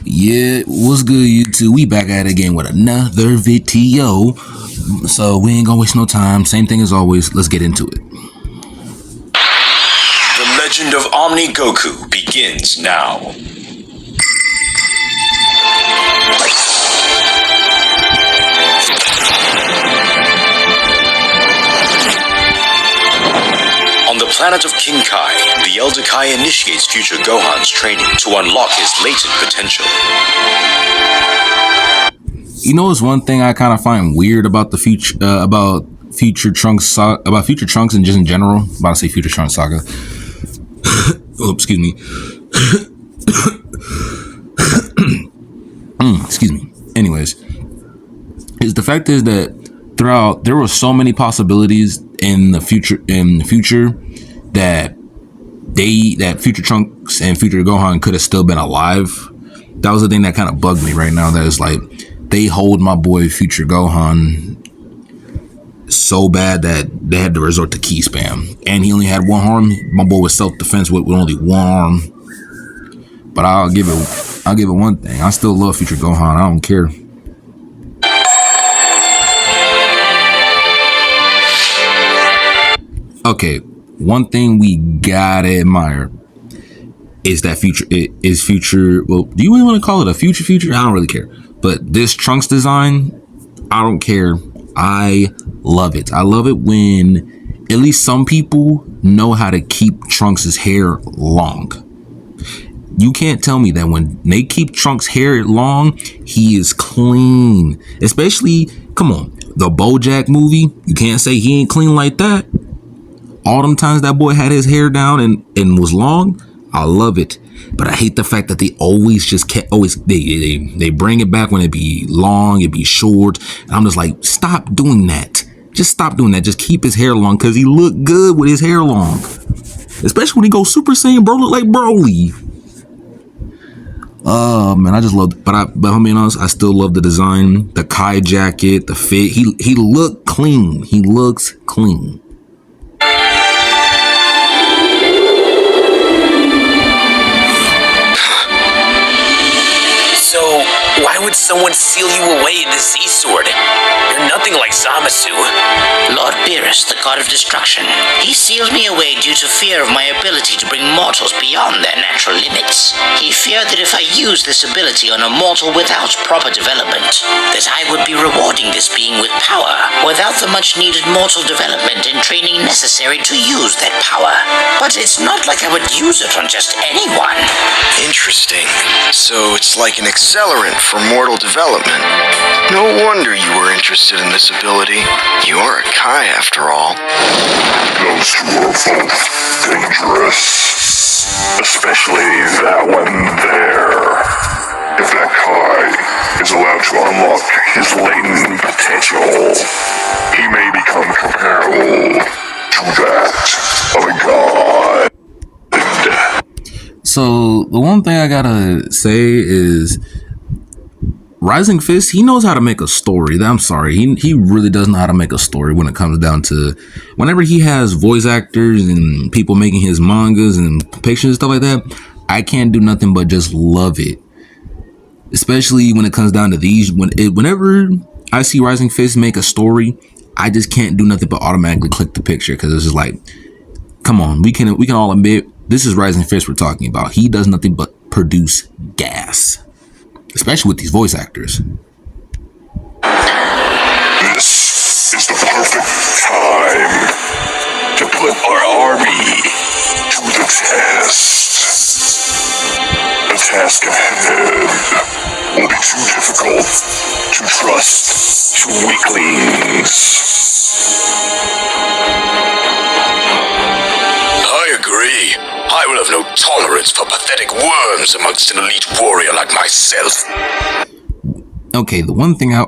Yeah, what's good, YouTube? We back at it again with another video. So we ain't gonna waste no time. Same thing as always. Let's get into it. The legend of Omni Goku begins now. On the planet of King Kai, the Elder Kai initiates future Gohan's training to unlock his latent potential. You know, it's one thing I kind of find weird about the future, about Future Trunks and just in general. I'm about to say Future Trunks saga. Oh, excuse me. Excuse me. Anyways, is the fact is that throughout there were so many possibilities in the future that Future Trunks and Future Gohan could have still been alive. That was the thing that kind of bugged me right now. That is like they hold my boy Future Gohan so bad that they had to resort to key spam, and he only had one arm. My boy was self-defense with only one arm. But I'll give it one thing. I still love Future Gohan. I don't care. Okay, one thing we gotta admire is that future. Well, do you really want to call it a future? I don't really care. But this Trunks design, I don't care. I love it. I love it when at least some people know how to keep Trunks' hair long. You can't tell me that when they keep Trunks' hair long, he is clean. Especially, come on, the BoJack movie. You can't say he ain't clean like that. All them times that boy had his hair down and was long, I love it. But I hate the fact that they always just they bring it back when it be long, it be short. And I'm just like, stop doing that. Just stop doing that. Just keep his hair long because he look good with his hair long. Especially when he goes Super Saiyan, bro, look like Broly. Man, I just love. But I'm being honest, I still love the design, the Kai jacket, the fit. He look clean. He looks clean. Why would someone seal you away in the Z-Sword? You're nothing like Zamasu. Lord Beerus, the god of destruction. He sealed me away due to fear of my ability to bring mortals beyond their natural limits. He feared that if I used this ability on a mortal without proper development, that I would be rewarding this being with power, without the much-needed mortal development and training necessary to use that power. But it's not like I would use it on just anyone. Interesting. So it's like an accelerant for mortal development. No wonder you were interested in this ability. You are a Kai after all. Those two are both dangerous. Especially that one there. If that Kai is allowed to unlock his latent potential, he may become comparable to that of a god. So the one thing I gotta say is Rising Fist, he knows how to make a story. I'm sorry, he really does know how to make a story when it comes down to whenever he has voice actors and people making his mangas and pictures and stuff like that. I can't do nothing but just love it, especially when it comes down to these. Whenever I see Rising Fist make a story, I just can't do nothing but automatically click the picture because it's just like, come on, we can all admit this is Rising Fist we're talking about. He does nothing but produce gas. Especially with these voice actors. This is the perfect time to put our army to the test. The task ahead will be too difficult to trust to weaklings. I agree. I will have no tolerance for pathetic worms amongst an elite warrior like myself. Okay, the one thing I'm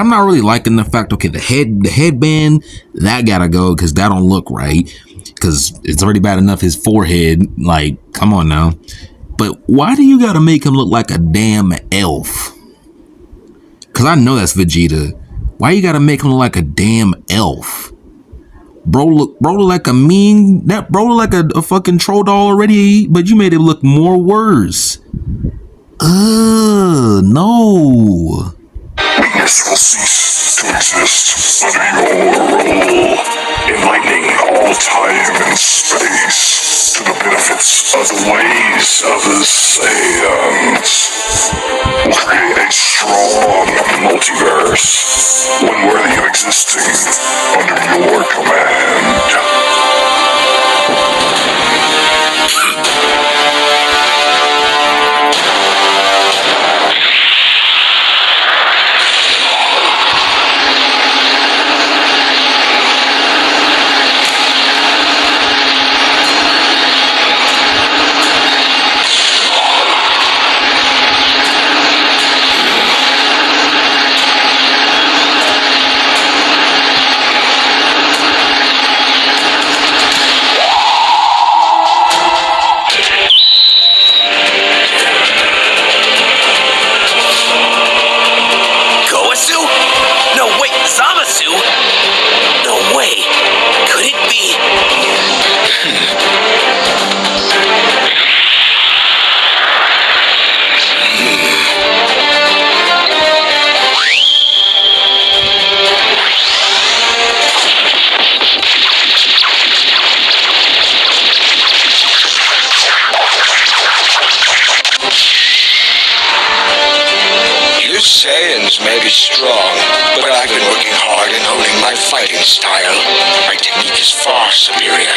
not really liking the fact, okay, the headband, that gotta go because that don't look right. Because it's already bad enough his forehead, like, come on now. But why do you gotta make him look like a damn elf? Because I know that's Vegeta. Why you gotta make him look like a damn elf? Bro look like a mean, that bro look like a fucking troll doll already, but you made it look more worse. No. Weakness will cease to exist under your rule, enlightening all time and space to the benefits of the ways of the Saiyans. We'll create a strong multiverse, one worthy of existing under your command. Saiyans may be strong, but I've been working hard in honing my fighting style. My technique is far superior.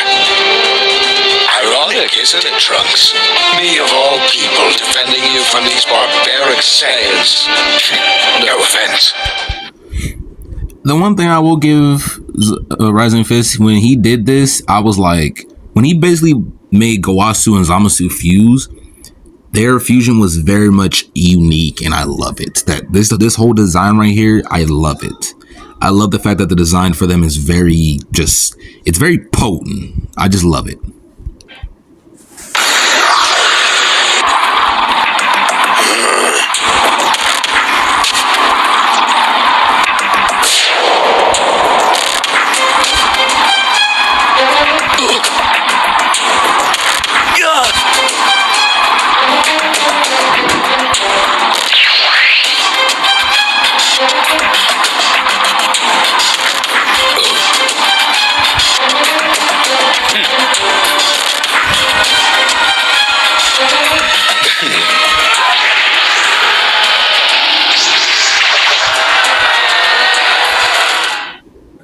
Ironic, isn't it, Trunks? Me of all people defending you from these barbaric Saiyans. No offense. The one thing I will give Rising Fist, when he did this, I was like, when he basically made Gowasu and Zamasu fuse, their fusion was very much unique, and I love it. That this whole design right here, I love it. I love the fact that the design for them is very it's very potent. I just love it.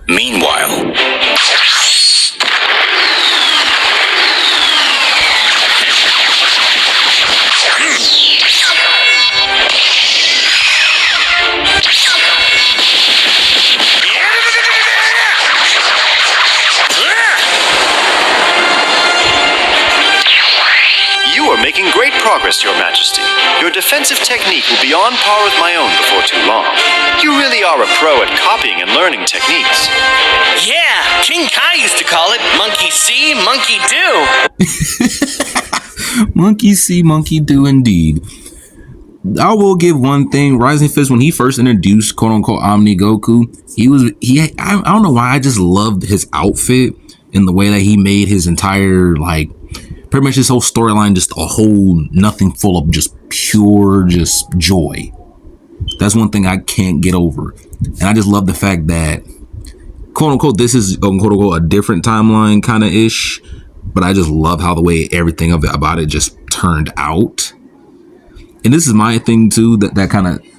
Meanwhile, You are making great progress, Your Majesty. Your defensive technique will be on par with my own before too long. You really are a pro at copying and learning techniques. yeah, King Kai used to call it monkey see, monkey do. Monkey see, monkey do, indeed. I will give one thing. Rising Fist, when he first introduced quote unquote Omni Goku, I don't know why, I just loved his outfit and the way that he made his entire, like, pretty much his whole storyline just a whole nothing, full of just pure just joy. That's one thing I can't get over. And I just love the fact that quote unquote this is quote unquote a different timeline kind of ish, but I just love how the way everything of it about it just turned out. And this is my thing too, that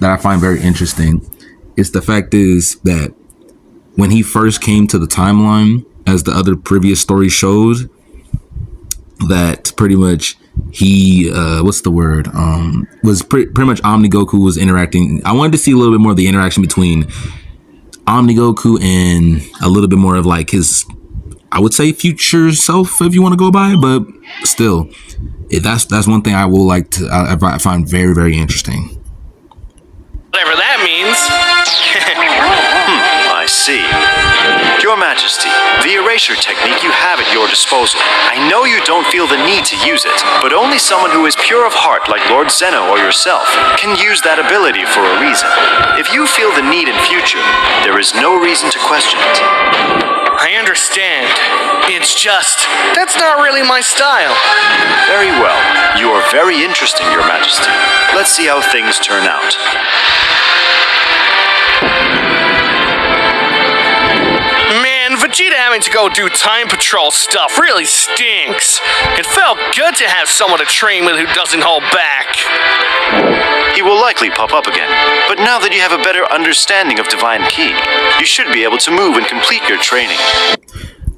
I find very interesting. It's the fact is that when he first came to the timeline, as the other previous story showed, that pretty much he was pretty much Omni Goku was interacting. I wanted to see a little bit more of the interaction between Omni Goku and a little bit more of like his, I would say, future self, if you want to go by, but still, that's one thing I will like to I find very, very interesting. Whatever that means. I I see. Your Majesty, the erasure technique you have at your disposal. I know you don't feel the need to use it, but only someone who is pure of heart like Lord Zeno or yourself can use that ability for a reason. If you feel the need in future, there is no reason to question it. I understand. It's just, that's not really my style. Very well. You are very interesting, Your Majesty. Let's see how things turn out. Man, Vegeta having to go do time patrol stuff really stinks. It felt good to have someone to train with who doesn't hold back. He will likely pop up again, but now that you have a better understanding of Divine Ki, you should be able to move and complete your training.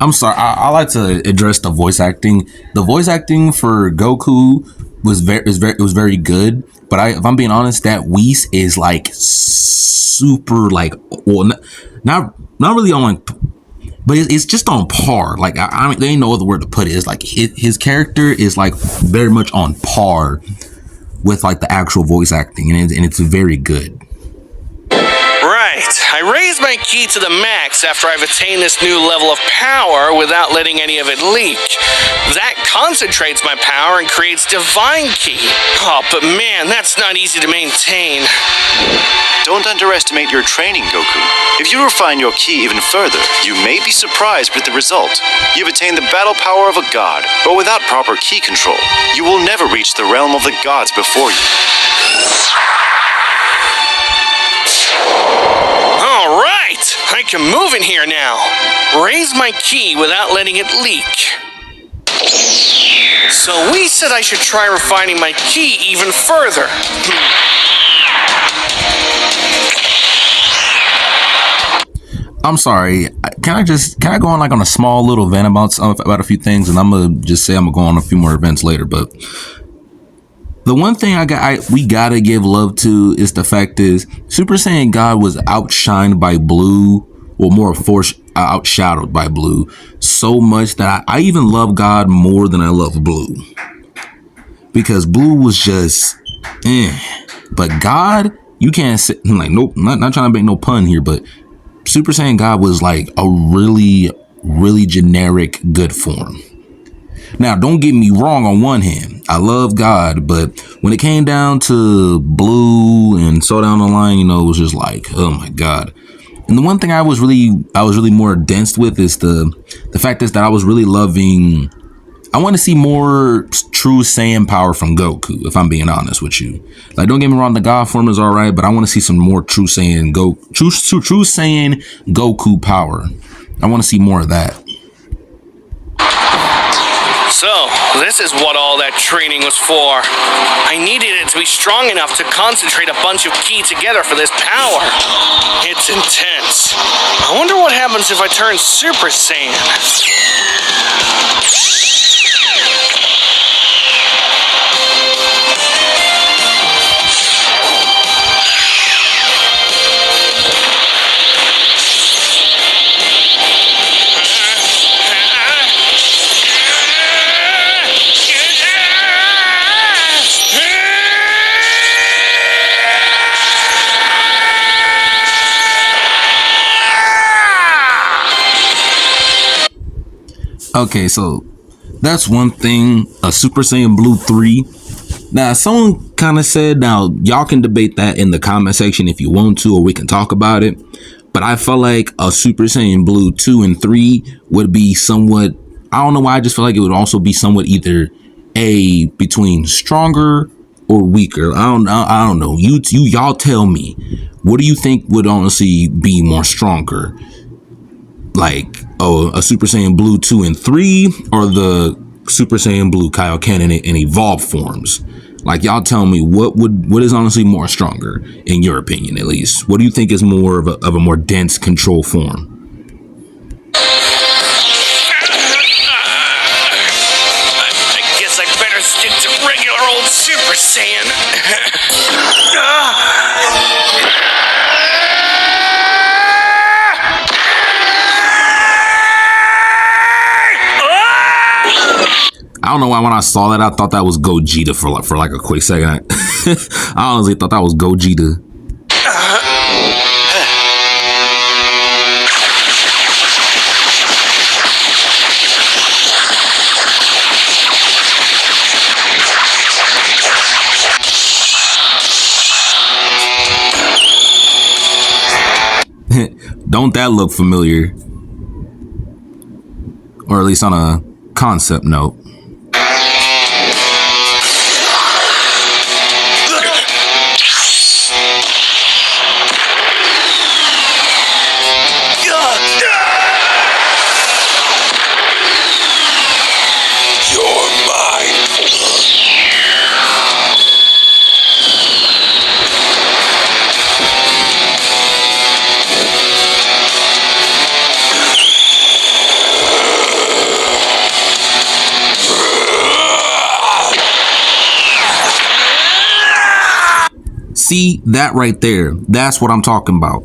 I'm sorry, I like to address the voice acting. The voice acting for Goku was very good, but if I'm being honest, that Whis is like super like, well, not really on like, but it's just on par. Like I mean, there ain't no other word to put it. It's like his character is like very much on par with like the actual voice acting, and it's very good. Right. I raised my ki to the max after I've attained this new level of power without letting any of it leak. That concentrates my power and creates divine ki. Oh, but man, that's not easy to maintain. Don't underestimate your training, Goku. If you refine your ki even further, you may be surprised with the result. You've attained the battle power of a god, but without proper ki control, you will never reach the realm of the gods before you. All right, I can move in here now. Raise my ki without letting it leak. So we said I should try refining my ki even further. I'm sorry. Can I go on like on a small little event about a few things, and I'm gonna just say I'm gonna go on a few more events later. But the one thing we gotta give love to is the fact is Super Saiyan God was outshined by Blue, or more outshadowed by Blue, so much that I even love God more than I love Blue, because Blue was just but God, you can't say like, nope, not trying to make no pun here, but Super Saiyan God was like a really, really generic good form. Now, don't get me wrong, on one hand, I love God, but when it came down to Blue and so down the line, it was just like, oh my God. And the one thing I was really more dense with is the fact is that I was really loving, I want to see more true Saiyan power from Goku, if I'm being honest with you. Like, don't get me wrong, the God form is all right, but I want to see some more true Saiyan Goku power. I want to see more of that. So, this is what all that training was for. I needed it to be strong enough to concentrate a bunch of ki together for this power. It's intense. I wonder what happens if I turn Super Saiyan. Okay, so that's one thing. A Super Saiyan Blue 3. Now, someone kind of said, now y'all can debate that in the comment section if you want to, or we can talk about it. But I felt like a Super Saiyan Blue 2 and 3 would be somewhat, I don't know why, I just feel like it would also be somewhat either between stronger or weaker. I don't know. Y'all tell me. What do you think would honestly be more stronger? Like, a Super Saiyan Blue 2 and 3, or the Super Saiyan Blue Kaioken in evolved forms? Like, y'all tell me what is honestly more stronger, in your opinion, at least. What do you think is more of a more dense control form? I guess I better stick to regular old Super Saiyan. I don't know why when I saw that, I thought that was Gogeta for like a quick second. I honestly thought that was Gogeta. Don't that look familiar? Or at least on a concept note. See, that right there, that's what I'm talking about.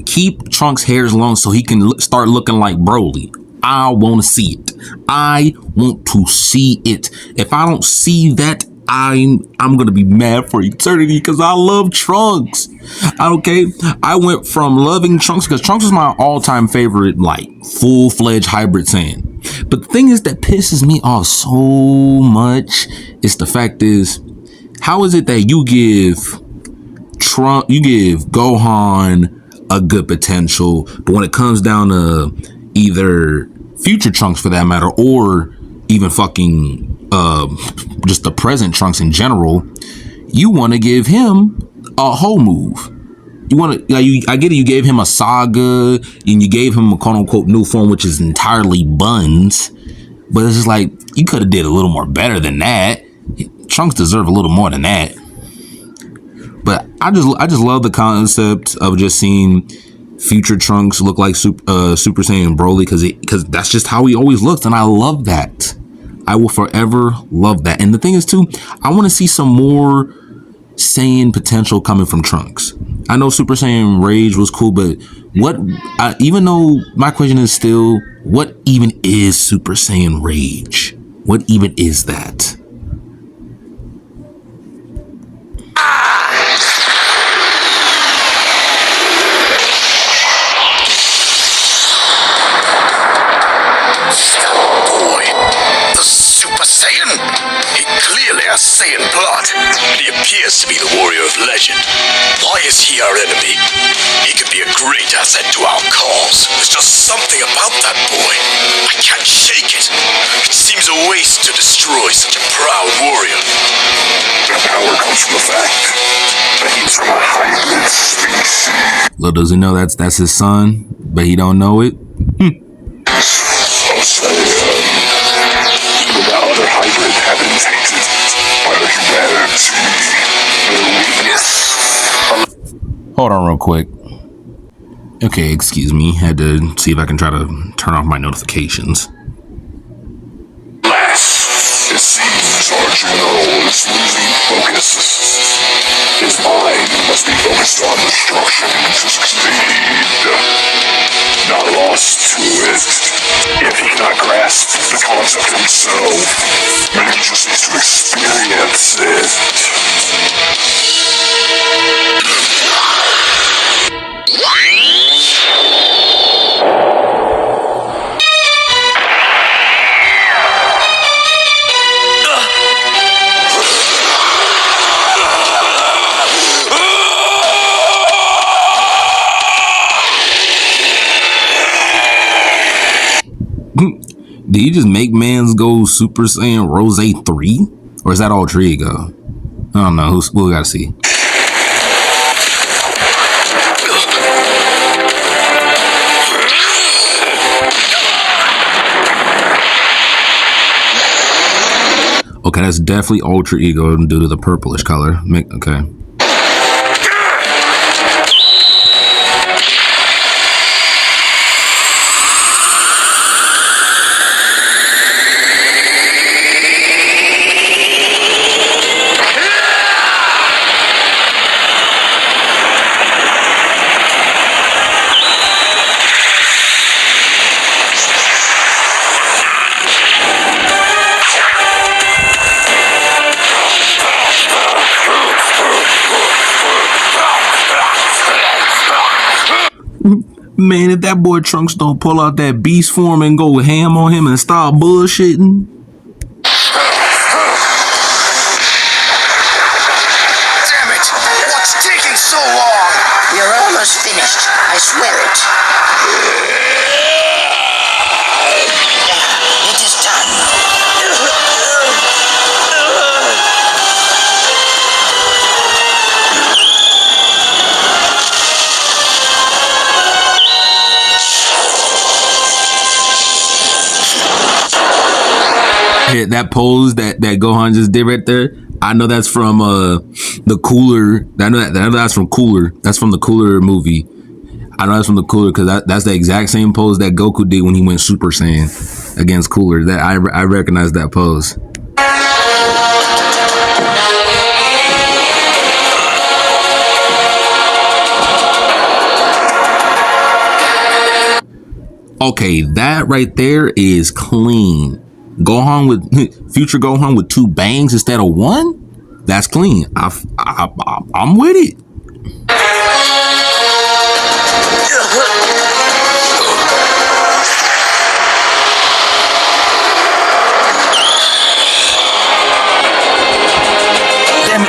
Keep Trunks' hairs long so he can start looking like Broly. I want to see it. I want to see it. If I don't see that, I'm gonna be mad for eternity because I love Trunks. Okay, I went from loving Trunks because Trunks was my all-time favorite, like full-fledged hybrid Saiyan. But the thing is that pisses me off so much is the fact is, how is it that you give Gohan a good potential, but when it comes down to either future Trunks for that matter, or even fucking just the present Trunks in general, you want to give him a whole move. You want to, I get it, you gave him a saga and you gave him a quote unquote new form, which is entirely buns, but it's just like you could have did a little more better than that. Trunks deserve a little more than that. But I just love the concept of just seeing future Trunks look like Super Saiyan Broly because that's just how he always looks, and I love that. I will forever love that. And the thing is too, I want to see some more Saiyan potential coming from Trunks. I know Super Saiyan Rage was cool, but even though my question is still, what even is Super Saiyan Rage? What even is that? Saiyan blood. He appears to be the warrior of legend. Why is he our enemy? He could be a great asset to our cause. There's just something about that boy. I can't shake it. It seems a waste to destroy such a proud warrior. That power comes from the fact that he's from a hybrid species. Little does he know that's his son, but he don't know it. Even the other hybrids have been tainted by the humanity. Hold on real quick. Okay, excuse me. Had to see if I can try to turn off my notifications. It seems our general is losing focus. His mind must be focused on destruction to succeed. Not lost to it. If he cannot grasp the concept himself, maybe he just needs to experience it. Did you just make mans go Super Saiyan Rose 3? Or is that Ultra Ego? I don't know. We'll gotta see. Okay, that's definitely Ultra Ego due to the purplish color. Okay. Man, if that boy Trunks don't pull out that beast form and go ham on him and stop bullshitting. Damn it! What's taking so long? You're almost finished. I swear it. Yeah, that pose that Gohan just did right there. I know that's from the Cooler. I know that's from Cooler. That's from the Cooler movie. I know that's from the Cooler because that's the exact same pose that Goku did when he went Super Saiyan against Cooler. That I recognize that pose. Okay, that right there is clean. Gohan with future Gohan with 2 bangs instead of 1. That's clean. I'm with it.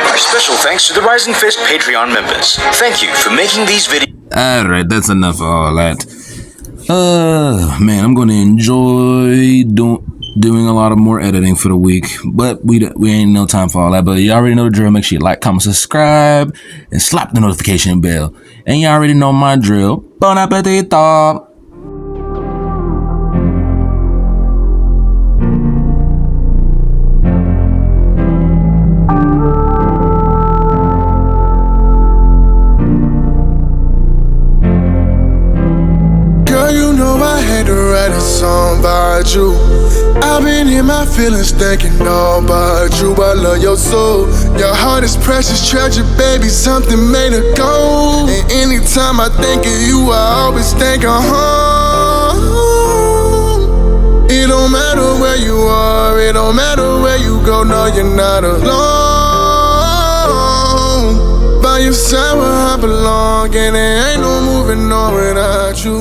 Our special thanks to the Rising Fist Patreon members. Thank you for making these videos. Alright, that's enough of all that. Man, I'm gonna enjoy doing a lot of more editing for the week, but we ain't no time for all that. But you already know the drill. Make sure you like, comment, subscribe, and slap the notification bell. And you already know my drill. Bon appetito! About you, I've been in my feelings thinking all about you. I love your soul, your heart is precious treasure, baby. Something made her go. And anytime I think of you, I always think of home. It don't matter where you are, it don't matter where you go. No, you're not alone. By your side where I belong, and there ain't no moving on without you.